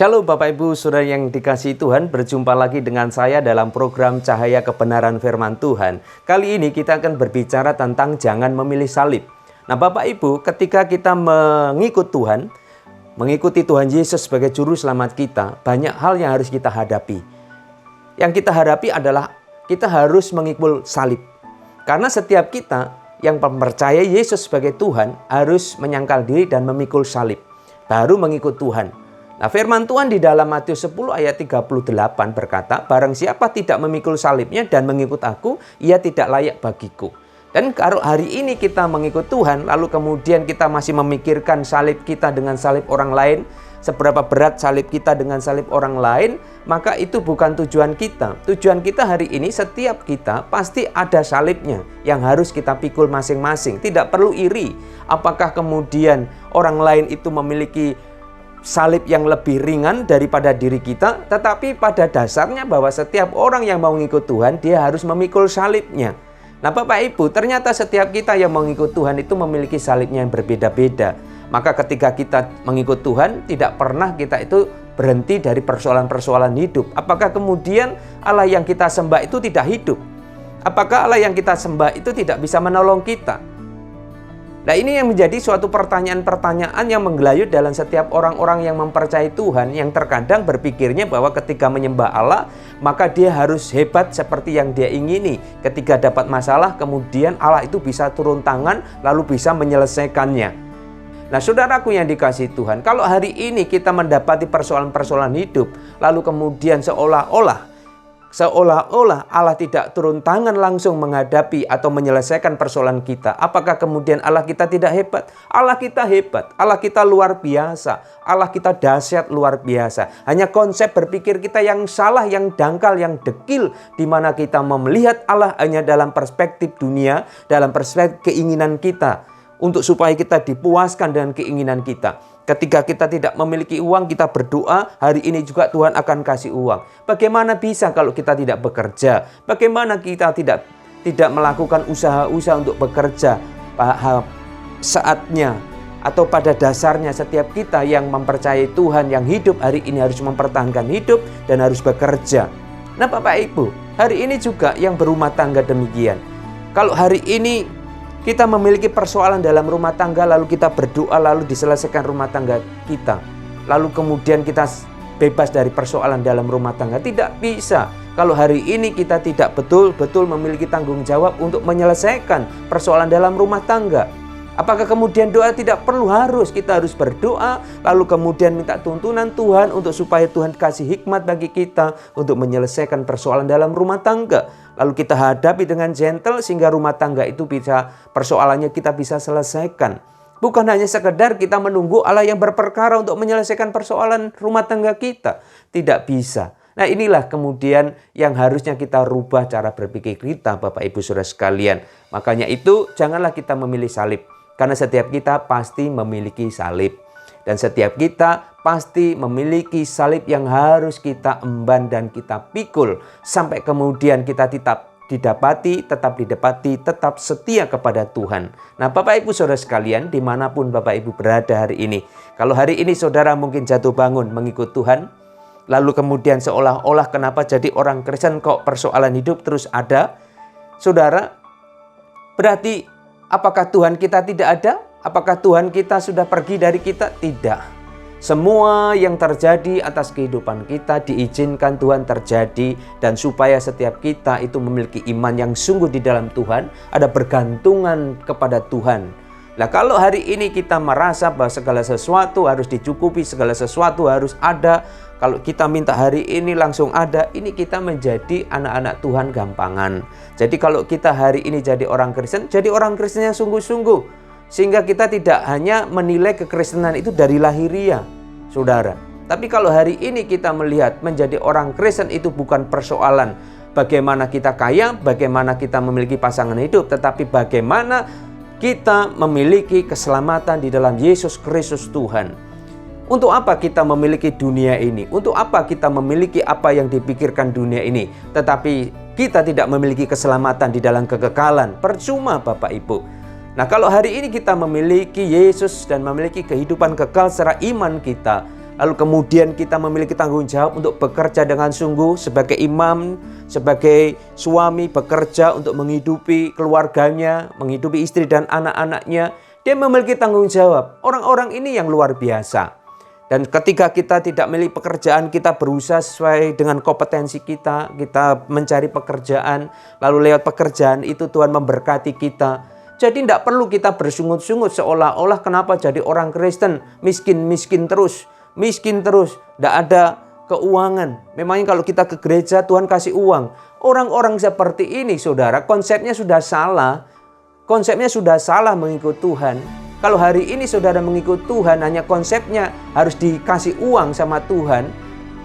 Shalom Bapak Ibu Saudara yang dikasihi Tuhan, berjumpa lagi dengan saya dalam program Cahaya Kebenaran Firman Tuhan. Kali ini kita akan berbicara tentang jangan memilih salib. Nah Bapak Ibu, ketika kita mengikuti Tuhan Yesus sebagai juru selamat kita, banyak hal yang harus kita hadapi. Yang kita hadapi adalah kita harus mengikul salib. Karena setiap kita yang mempercaya Yesus sebagai Tuhan harus menyangkal diri dan memikul salib, baru mengikut Tuhan. Nah, firman Tuhan di dalam Matius 10 ayat 38 berkata, barang siapa tidak memikul salibnya dan mengikut aku, ia tidak layak bagiku. Dan kalau hari ini kita mengikut Tuhan, lalu kemudian kita masih memikirkan salib kita dengan salib orang lain, seberapa berat salib kita dengan salib orang lain, maka itu bukan tujuan kita. Tujuan kita hari ini, setiap kita pasti ada salibnya yang harus kita pikul masing-masing. Tidak perlu iri. Apakah kemudian orang lain itu memiliki salib yang lebih ringan daripada diri kita, tetapi pada dasarnya bahwa setiap orang yang mau mengikut Tuhan, dia harus memikul salibnya. Nah Bapak Ibu, ternyata setiap kita yang mengikut Tuhan itu memiliki salibnya yang berbeda-beda. Maka ketika kita mengikut Tuhan, tidak pernah kita itu berhenti dari persoalan-persoalan hidup. Apakah kemudian Allah yang kita sembah itu tidak hidup? Apakah Allah yang kita sembah itu tidak bisa menolong kita? Nah ini yang menjadi suatu pertanyaan-pertanyaan yang menggelayut dalam setiap orang-orang yang mempercayai Tuhan, yang terkadang berpikirnya bahwa ketika menyembah Allah, maka dia harus hebat seperti yang dia ingini. Ketika dapat masalah, kemudian Allah itu bisa turun tangan lalu bisa menyelesaikannya. Nah saudaraku yang dikasihi Tuhan, kalau hari ini kita mendapati persoalan-persoalan hidup, lalu kemudian seolah-olah Allah tidak turun tangan langsung menghadapi atau menyelesaikan persoalan kita. Apakah kemudian Allah kita tidak hebat? Allah kita hebat, Allah kita luar biasa, Allah kita dahsyat luar biasa. Hanya konsep berpikir kita yang salah, yang dangkal, yang dekil, di mana kita melihat Allah hanya dalam perspektif dunia, dalam perspektif keinginan kita, untuk supaya kita dipuaskan dengan keinginan kita. Ketika kita tidak memiliki uang, kita berdoa, hari ini juga Tuhan akan kasih uang. Bagaimana bisa kalau kita tidak bekerja? Bagaimana kita tidak melakukan usaha-usaha untuk bekerja? Saatnya atau pada dasarnya setiap kita yang mempercayai Tuhan, yang hidup hari ini harus mempertahankan hidup dan harus bekerja. Nah Bapak Ibu, hari ini juga yang berumah tangga demikian. Kalau hari ini kita memiliki persoalan dalam rumah tangga, lalu kita berdoa, lalu diselesaikan rumah tangga kita, lalu kemudian kita bebas dari persoalan dalam rumah tangga. Tidak bisa kalau hari ini kita tidak betul-betul memiliki tanggung jawab untuk menyelesaikan persoalan dalam rumah tangga. Apakah kemudian doa tidak perlu? Kita harus berdoa, lalu kemudian minta tuntunan Tuhan untuk supaya Tuhan kasih hikmat bagi kita untuk menyelesaikan persoalan dalam rumah tangga. Lalu kita hadapi dengan gentle sehingga rumah tangga itu bisa, persoalannya kita bisa selesaikan. Bukan hanya sekedar kita menunggu Allah yang berperkara untuk menyelesaikan persoalan rumah tangga kita. Tidak bisa. Nah inilah kemudian yang harusnya kita rubah cara berpikir kita Bapak Ibu Saudara sekalian. Makanya itu janganlah kita memilih salib. Karena setiap kita pasti memiliki salib. Dan setiap kita pasti memiliki salib yang harus kita emban dan kita pikul. Sampai kemudian kita tetap didapati, tetap setia kepada Tuhan. Nah Bapak Ibu Saudara sekalian, dimanapun Bapak Ibu berada hari ini. Kalau hari ini saudara mungkin jatuh bangun mengikut Tuhan. Lalu kemudian seolah-olah kenapa jadi orang Kristen kok persoalan hidup terus ada. Saudara, berarti apakah Tuhan kita tidak ada? Apakah Tuhan kita sudah pergi dari kita? Tidak. Semua yang terjadi atas kehidupan kita diizinkan Tuhan terjadi. Dan supaya setiap kita itu memiliki iman yang sungguh di dalam Tuhan, ada bergantungan kepada Tuhan. Nah kalau hari ini kita merasa bahwa segala sesuatu harus dicukupi, segala sesuatu harus ada, kalau kita minta hari ini langsung ada, ini kita menjadi anak-anak Tuhan gampangan. Jadi kalau kita hari ini jadi orang Kristen yang sungguh-sungguh. Sehingga kita tidak hanya menilai kekristenan itu dari lahiriah, saudara. Tapi kalau hari ini kita melihat menjadi orang Kristen itu bukan persoalan bagaimana kita kaya, bagaimana kita memiliki pasangan hidup, tetapi bagaimana kita memiliki keselamatan di dalam Yesus Kristus Tuhan. Untuk apa kita memiliki dunia ini? Untuk apa kita memiliki apa yang dipikirkan dunia ini? Tetapi kita tidak memiliki keselamatan di dalam kekekalan. Percuma Bapak Ibu. Nah kalau hari ini kita memiliki Yesus dan memiliki kehidupan kekal secara iman kita, lalu kemudian kita memiliki tanggung jawab untuk bekerja dengan sungguh sebagai imam, sebagai suami bekerja untuk menghidupi keluarganya, menghidupi istri dan anak-anaknya. Dia memiliki tanggung jawab. Orang-orang ini yang luar biasa. Dan ketika kita tidak memiliki pekerjaan, kita berusaha sesuai dengan kompetensi kita. Kita mencari pekerjaan, lalu lewat pekerjaan itu Tuhan memberkati kita. Jadi tidak perlu kita bersungut-sungut seolah-olah kenapa jadi orang Kristen miskin terus. Tidak ada keuangan. Memangnya kalau kita ke gereja Tuhan kasih uang. Orang-orang seperti ini saudara, konsepnya sudah salah. Konsepnya sudah salah mengikut Tuhan. Kalau hari ini saudara mengikut Tuhan, hanya konsepnya harus dikasih uang sama Tuhan.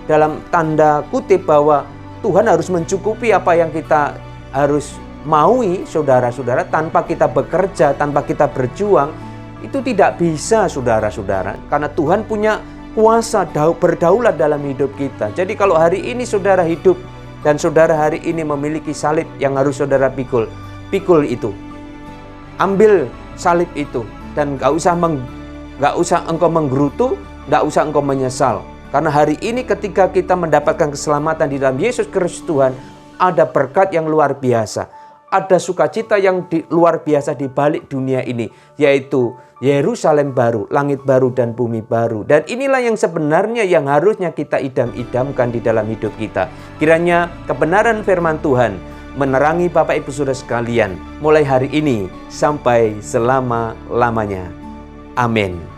Dalam tanda kutip bahwa Tuhan harus mencukupi apa yang kita harus maui, saudara-saudara, tanpa kita bekerja, tanpa kita berjuang. Itu tidak bisa, saudara-saudara. Karena Tuhan punya kuasa berdaulat dalam hidup kita. Jadi kalau hari ini saudara hidup dan saudara hari ini memiliki salib yang harus saudara pikul itu. Ambil salib itu. Dan gak usah engkau menggerutu, gak usah engkau menyesal. Karena hari ini ketika kita mendapatkan keselamatan di dalam Yesus Kristus Tuhan, ada berkat yang luar biasa. Ada sukacita yang luar biasa di balik dunia ini, yaitu Yerusalem baru, langit baru dan bumi baru. Dan inilah yang sebenarnya yang harusnya kita idam-idamkan di dalam hidup kita. Kiranya kebenaran firman Tuhan menerangi Bapak Ibu Saudara sekalian mulai hari ini sampai selama-lamanya. Amin.